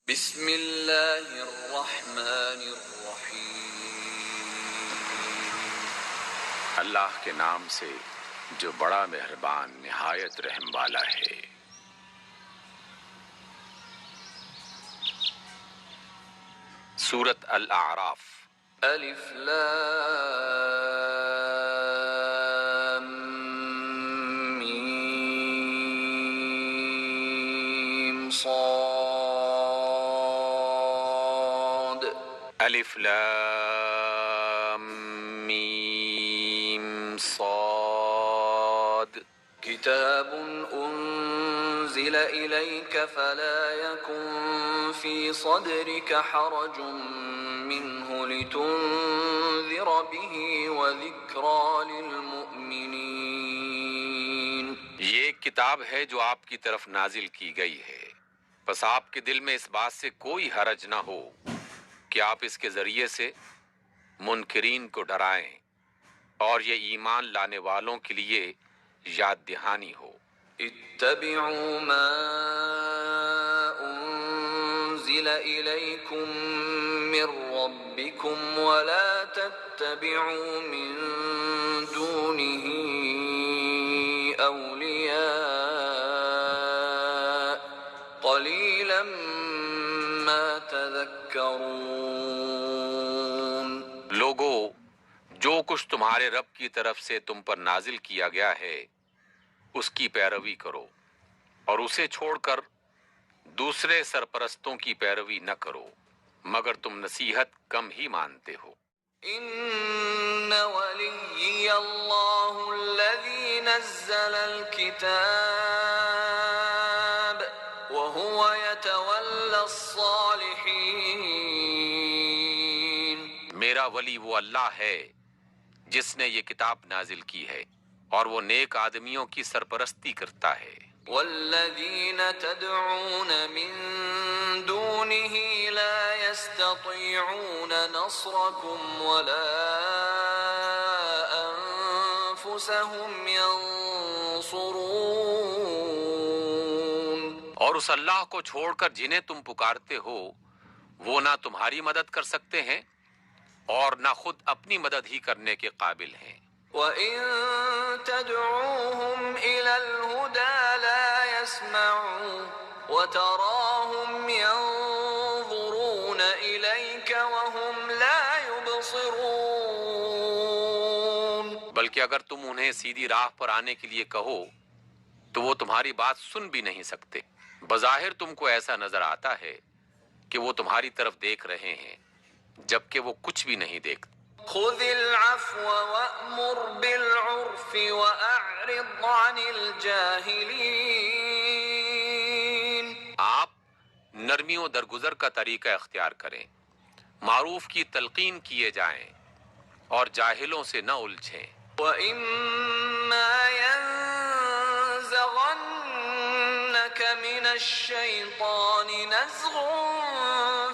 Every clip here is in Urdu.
بسم اللہ الرحمن الرحیم۔ اللہ کے نام سے جو بڑا مہربان نہایت رحم والا ہے۔ سورۃ الاعراف۔ الف لام میم صاد۔ الف لام میم صاد۔ کتاب انزل الیک فلا یکن فی صدرک حرج منه لتنذر به وذکرى للمؤمنین۔ یہ ایک کتاب ہے جو آپ کی طرف نازل کی گئی ہے، بس آپ کے دل میں اس بات سے کوئی حرج نہ ہو کہ آپ اس کے ذریعے سے منکرین کو ڈرائیں اور یہ ایمان لانے والوں کے لیے یاد دہانی ہو۔ اتبعوا ما انزل الیکم من ربکم ولا تتبعوا من دونه اولیاء قلیلا ما تذکرون۔ لوگو، جو کچھ تمہارے رب کی طرف سے تم پر نازل کیا گیا ہے اس کی پیروی کرو اور اسے چھوڑ کر دوسرے سرپرستوں کی پیروی نہ کرو، مگر تم نصیحت کم ہی مانتے ہو۔ ان ولی اللہ الذی نزل الکتاب وهو يتولى الصالحین۔ میرا ولی وہ اللہ ہے جس نے یہ کتاب نازل کی ہے اور وہ نیک آدمیوں کی سرپرستی کرتا ہے۔ والذین تدعون من دونه لا يستطيعون نصركم ولا انفسهم ينصرون۔ اور اس اللہ کو چھوڑ کر جنہیں تم پکارتے ہو وہ نہ تمہاری مدد کر سکتے ہیں اور نہ خود اپنی مدد ہی کرنے کے قابل ہیں۔ وَإِن تَدْعُوهُمْ إِلَى الْهُدَى لَا يَسْمَعُوا وَتَرَاهُمْ يَنظُرُونَ إِلَيْكَ وَهُمْ لَا يُبْصِرُونَ۔ بلکہ اگر تم انہیں سیدھی راہ پر آنے کے لیے کہو تو وہ تمہاری بات سن بھی نہیں سکتے، بظاہر تم کو ایسا نظر آتا ہے کہ وہ تمہاری طرف دیکھ رہے ہیں جبکہ وہ کچھ بھی نہیں دیکھتے۔ خذ العفو وأمر بالعرف وأعرض عن الجاهلين۔ آپ نرمی و درگزر کا طریقہ اختیار کریں، معروف کی تلقین کیے جائیں اور جاہلوں سے نہ الجھیں۔ وَإِمَّا يَنزَغَنَّكَ مِنَ الشَّيْطَانِ نَزْغٌ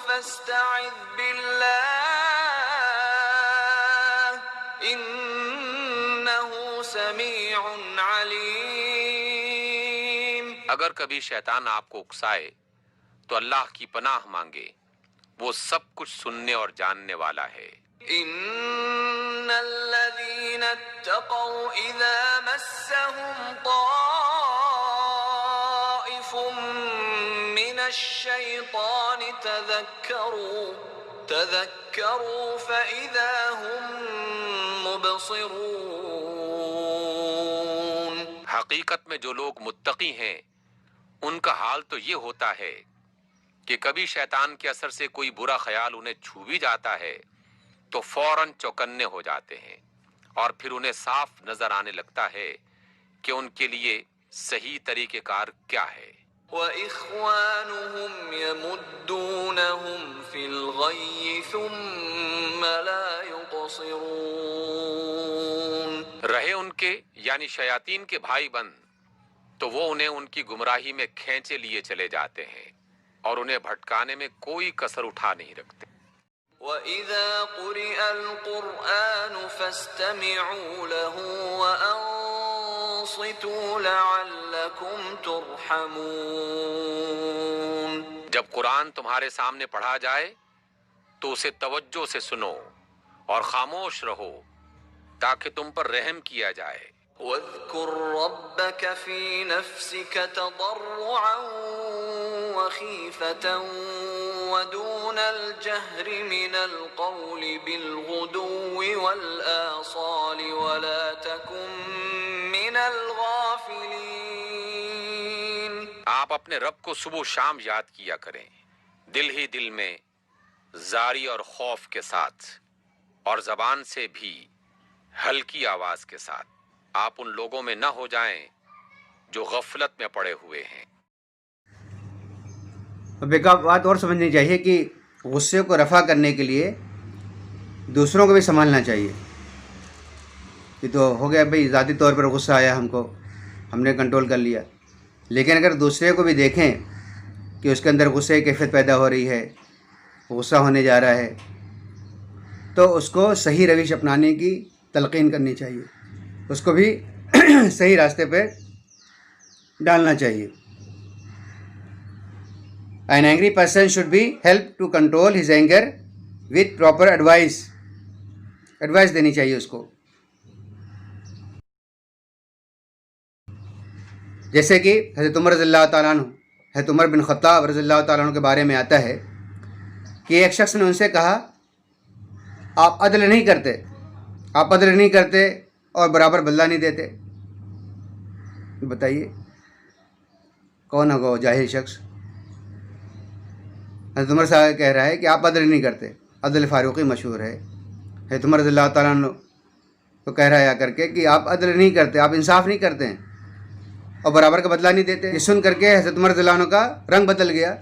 فَاسْتَعِذْ بِاللَّهِ إِنَّهُ سَمِيعٌ عَلِيمٌ۔ اگر کبھی شیطان آپ کو اکسائے تو اللہ کی پناہ مانگے، وہ سب کچھ سننے اور جاننے والا ہے۔ إِنَّ الَّذِينَ اتَّقَوْا إِذَا مَسَّهُمْ طَائِفٌ مِّنَ الشَّيْطَانِ تَذَكَّرُوا فَإِذَا هُم مُبْصِرُونَ۔ حقیقت میں جو لوگ متقی ہیں ان کا حال تو یہ ہوتا ہے کہ کبھی شیطان کے اثر سے کوئی برا خیال انہیں چھو بھی جاتا ہے تو فوراً چوکنے ہو جاتے ہیں اور پھر انہیں صاف نظر آنے لگتا ہے کہ ان کے لیے صحیح طریقہ کار کیا ہے۔ وَإِخْوَانُهُمْ يَمُدُّونَهُمْ فِي الْغَيِّ ثُمَّ لَا يُقْصِرُونَ۔ رہے ان کے یعنی شیاطین کے بھائی بند تو وہ انہیں ان کی گمراہی میں کھینچے لیے چلے جاتے ہیں اور انہیں بھٹکانے میں کوئی کسر اٹھا نہیں رکھتے۔ وَإِذَا قُرِئَ الْقُرْآنُ فَاسْتَمِعُوا لَهُ وَأَنصِتُوا لَعَلَّكُمْ تُرْحَمُونَ۔ جب قرآن تمہارے سامنے پڑھا جائے تو اسے توجہ سے سنو اور خاموش رہو تاکہ تم پر رحم کیا جائے۔ واذكر ربك في نفسك تضرعا وخيفة ودون الجهر من القول بالغدو والآصال ولا تكن من الغافلين۔ آپ اپنے رب کو صبح و شام یاد کیا کریں، دل ہی دل میں، زاری اور خوف کے ساتھ، اور زبان سے بھی ہلکی آواز کے ساتھ۔ آپ ان لوگوں میں نہ ہو جائیں جو غفلت میں پڑے ہوئے ہیں۔ اب ایک بات اور سمجھنی چاہیے کہ غصے کو رفع کرنے کے لیے دوسروں کو بھی سنبھالنا چاہیے۔ یہ تو ہو گیا بھئی ذاتی طور پر غصہ آیا ہم کو، ہم نے کنٹرول کر لیا، لیکن اگر دوسرے کو بھی دیکھیں کہ اس کے اندر غصے کی کیفیت پیدا ہو رہی ہے، غصہ ہونے جا رہا ہے، تو اس کو صحیح روش اپنانے کی تلقین کرنی چاہیے، اس کو بھی صحیح راستے پہ ڈالنا چاہیے۔ An angry person should be helped to control his anger with proper advice. Advice دینی چاہیے اس کو۔ جیسے کہ حضرت عمر رضی اللہ تعالیٰ عنہ، حضرت عمر بن خطاب رضی اللہ تعالیٰ عنہ کے بارے میں آتا ہے کہ ایک شخص نے ان سے کہا آپ عدل نہیں کرتے اور برابر بدلہ نہیں دیتے۔ بتائیے کون ہوگا وہ جاہل شخص؟ حضرت عمر صاحب کہہ رہا ہے کہ آپ عدل نہیں کرتے، عدل فاروقی مشہور ہے۔ حضرت عمر رضی اللہ تعالیٰ عنہ تو کہہ رہا ہے آ کر کے کہ آپ عدل نہیں کرتے، آپ انصاف نہیں کرتے ہیں اور برابر کا بدلہ نہیں دیتے۔ یہ سن کر کے حضرت عمر رضی اللہ عنہ کا رنگ بدل گیا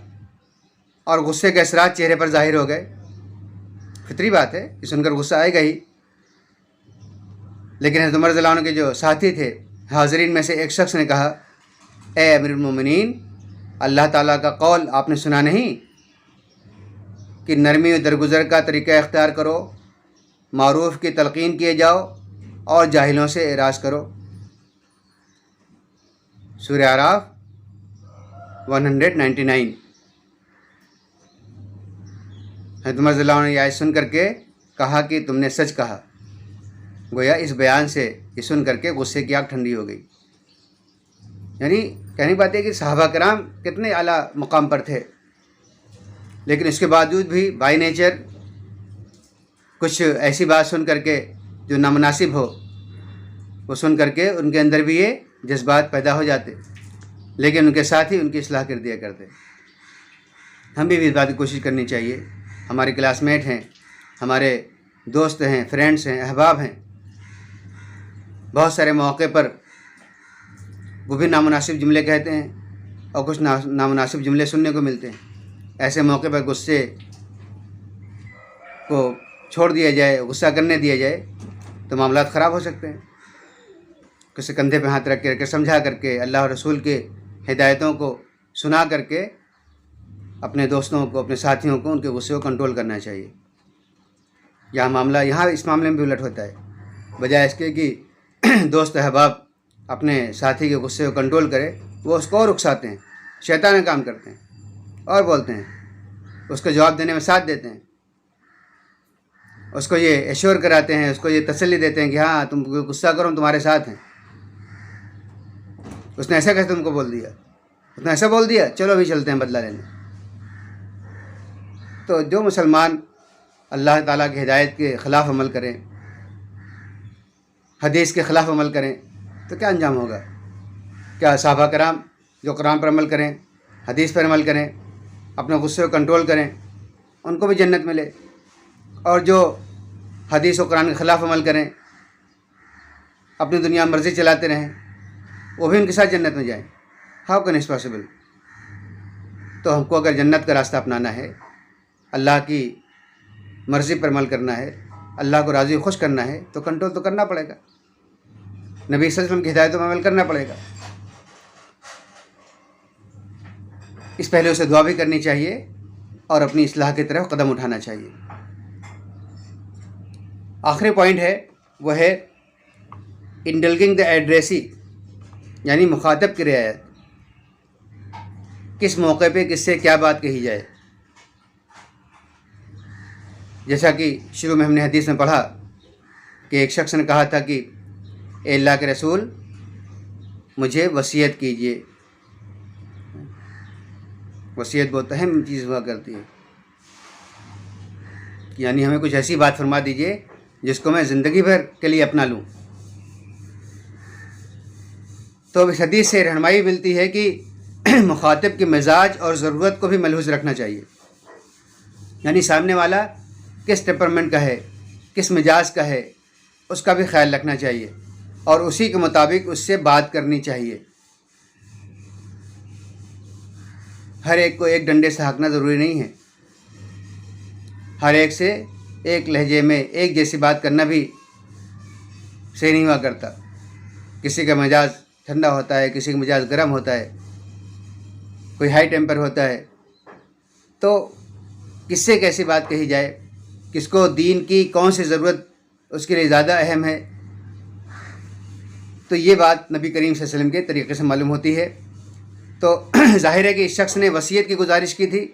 اور غصے کے اثرات چہرے پر ظاہر ہو گئے۔ فطری بات ہے، یہ سن کر غصہ آئے گا ہی، لیکن حضرت عمر رضی اللہ عنہ کے جو ساتھی تھے، حاضرین میں سے ایک شخص نے کہا اے امیر المومنین، اللہ تعالیٰ کا قول آپ نے سنا نہیں کہ نرمی و درگزر کا طریقہ اختیار کرو، معروف کی تلقین کیے جاؤ اور جاہلوں سے اعراض کرو۔ سورہ اعراف 199۔ حضرت عمر رضی اللہ عنہ نے یہ آیت سن کر کے کہا کہ تم نے سچ کہا۔ گویا اس بیان سے یہ سن کر کے غصے کی آگ ٹھنڈی ہو گئی۔ یعنی کہنے کی بات ہے کہ صحابہ کرام کتنے اعلیٰ مقام پر تھے، لیکن اس کے باوجود بھی بائی نیچر کچھ ایسی بات سن کر کے جو نامناسب ہو، وہ سن کر کے ان کے اندر بھی یہ جذبات پیدا ہو جاتے، لیکن ان کے ساتھ ہی ان کی اصلاح کر دیا کرتے۔ ہم بھی اس بات کی کوشش کرنی چاہیے۔ ہمارے کلاس میٹ ہیں، ہمارے دوست ہیں، فرینڈس ہیں، احباب ہیں، بہت سارے موقع پر وہ بھی نامناسب جملے کہتے ہیں اور کچھ نامناسب جملے سننے کو ملتے ہیں۔ ایسے موقع پر غصے کو چھوڑ دیا جائے، غصہ کرنے دیا جائے تو معاملات خراب ہو سکتے ہیں۔ کسی کندھے پہ ہاتھ رکھ کے سمجھا کر کے اللہ اور رسول کے ہدایتوں کو سنا کر کے اپنے دوستوں کو، اپنے ساتھیوں کو ان کے غصے کو کنٹرول کرنا چاہیے۔ اس معاملے میں بھی الٹ ہوتا ہے، بجائے اس کے کہ دوست احباب اپنے ساتھی کے غصے کو کنٹرول کرے، وہ اس کو اور اکساتے ہیں، شیطان کام کرتے ہیں اور بولتے ہیں، اس کو جواب دینے میں ساتھ دیتے ہیں، اس کو یہ ایشور کراتے ہیں، اس کو یہ تسلی دیتے ہیں کہ ہاں تم غصہ کرو، ہم تمہارے ساتھ ہیں۔ اس نے ایسا کیسے تم کو بول دیا، اس نے ایسا بول دیا، چلو ابھی چلتے ہیں بدلہ لینے۔ تو جو مسلمان اللہ تعالیٰ کی ہدایت کے خلاف عمل کریں، حدیث کے خلاف عمل کریں، تو کیا انجام ہوگا؟ کیا صحابہ کرام جو قرآن پر عمل کریں، حدیث پر عمل کریں، اپنے غصے کو کنٹرول کریں، ان کو بھی جنت ملے، اور جو حدیث و قرآن کے خلاف عمل کریں، اپنی دنیا مرضی چلاتے رہیں، وہ بھی ان کے ساتھ جنت میں جائیں؟ How can it's possible? تو ہم کو اگر جنت کا راستہ اپنانا ہے، اللہ کی مرضی پر عمل کرنا ہے، اللہ کو راضی خوش کرنا ہے، تو کنٹرول تو کرنا پڑے گا، نبی صلی اللہ علیہ وسلم کی ہدایتوں پر عمل کرنا پڑے گا۔ اس پہلے اسے دعا بھی کرنی چاہیے اور اپنی اصلاح کی طرف قدم اٹھانا چاہیے۔ آخری پوائنٹ ہے، وہ ہے انڈلگنگ دا ایڈریسی، یعنی مخاطب کی رعایت۔ کس موقع پہ کس سے کیا بات کہی جائے. جیسا کہ شروع میں ہم نے حدیث میں پڑھا کہ ایک شخص نے کہا تھا کہ اے اللہ کے رسول مجھے وصیت کیجیے. وصیت بہت اہم چیز ہوا کرتی ہے، یعنی ہمیں کچھ ایسی بات فرما دیجیے جس کو میں زندگی بھر کے لیے اپنا لوں. تو اس حدیث سے رہنمائی ملتی ہے کہ مخاطب کے مزاج اور ضرورت کو بھی ملحوظ رکھنا چاہیے. یعنی سامنے والا کس ٹیمپرمنٹ کا ہے، کس مزاج کا ہے، اس کا بھی خیال رکھنا چاہیے اور اسی کے مطابق اس سے بات کرنی چاہیے. ہر ایک کو ایک ڈنڈے سے ہانکنا ضروری نہیں ہے. ہر ایک سے ایک لہجے میں ایک جیسی بات کرنا بھی صحیح نہیں ہوا کرتا. کسی کا مزاج ٹھنڈا ہوتا ہے، کسی کا مزاج گرم ہوتا ہے، کوئی ہائی ٹیمپر ہوتا ہے. تو کس سے کیسی بات کہی جائے، کس کو دین کی کون سی ضرورت اس کے لیے زیادہ اہم ہے، تو یہ بات نبی کریم صلی اللہ علیہ وسلم کے طریقے سے معلوم ہوتی ہے. تو ظاہر ہے کہ اس شخص نے وصیت کی گزارش کی تھی،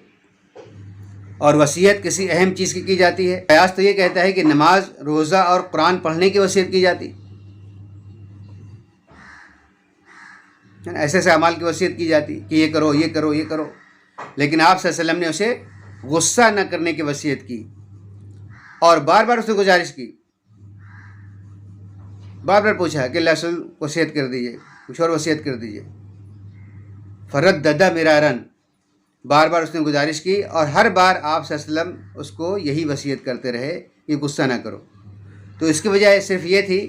اور وصیت کسی اہم چیز کی جاتی ہے. قیاس تو یہ کہتا ہے کہ نماز، روزہ اور قرآن پڑھنے کی وصیت کی جاتی، ایسے اعمال کی وصیت کی جاتی کہ یہ کرو یہ کرو یہ کرو. لیکن آپ صلی اللہ علیہ وسلم نے اسے غصہ نہ کرنے کی وصیت کی، اور بار بار اس نے گزارش کی، بار بار پوچھا کہ اللہ رسول وصیت کر دیجیے، کچھ اور وصیت کر دیجیے. فردد مرارن، بار بار اس نے گزارش کی، اور ہر بار آپ صلی اللہ علیہ وسلم اس کو یہی وصیت کرتے رہے کہ غصہ نہ کرو. تو اس کی وجہ صرف یہ تھی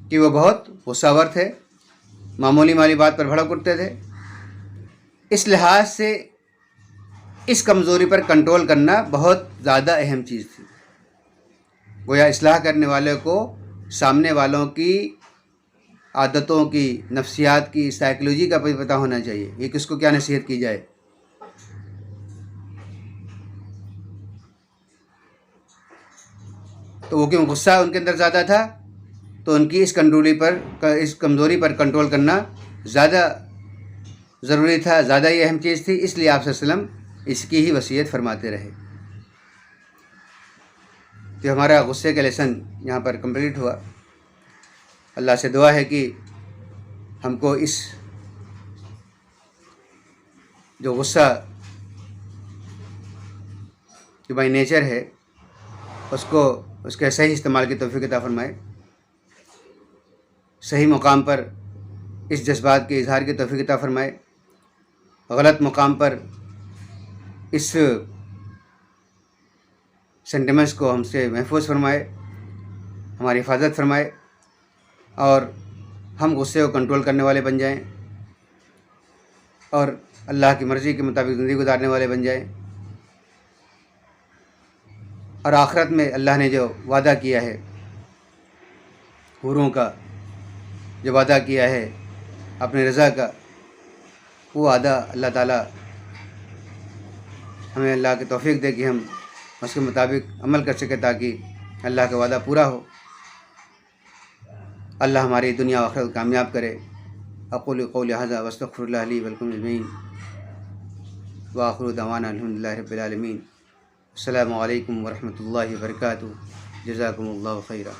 کہ وہ بہت غصہ ور تھے، معمولی بات پر بھڑک اٹھتے تھے. اس لحاظ سے اس کمزوری پر کنٹرول کرنا بہت زیادہ اہم چیز تھی. گویا اصلاح کرنے والے کو سامنے والوں کی عادتوں کی، نفسیات کی، سائیکلوجی کا پتہ ہونا چاہیے، یہ کس کو کیا نصیحت کی جائے. تو وہ کیوں غصہ ان کے اندر زیادہ تھا، تو ان کی اس کمزوری پر کنٹرول کرنا زیادہ ضروری تھا، زیادہ یہ اہم چیز تھی. اس لیے آپ صلی اللہ علیہ وسلم اس کی ہی وصیت فرماتے رہے. تو ہمارا غصے کا لیسن یہاں پر کمپلیٹ ہوا. اللہ سے دعا ہے کہ ہم کو اس جو غصہ جو بائی نیچر ہے اس کے صحیح استعمال کی توفیق عطا فرمائے. صحیح مقام پر اس جذبات کے اظہار کی توفیق عطا فرمائے. غلط مقام پر اس سینٹیمنٹس کو ہم سے محفوظ فرمائے، ہماری حفاظت فرمائے، اور ہم غصے کو کنٹرول کرنے والے بن جائیں اور اللہ کی مرضی کے مطابق زندگی گزارنے والے بن جائیں. اور آخرت میں اللہ نے جو وعدہ کیا ہے حوروں کا، جو وعدہ کیا ہے اپنے رضا کا، وہ وعدہ اللہ تعالیٰ ہمیں اللہ کی توفیق دے کہ ہم اس کے مطابق عمل کر سکیں تاکہ اللہ کا وعدہ پورا ہو. اللہ ہماری دنیا و آخرت کامیاب کرے. اقول قولی ھذا واستغفر اللہ لی ولکم اجمعین وآخر دعوانا الحمدللہ رب العالمین. السلام علیکم ورحمۃ اللہ وبرکاتہ. جزاکم اللہ خیرا.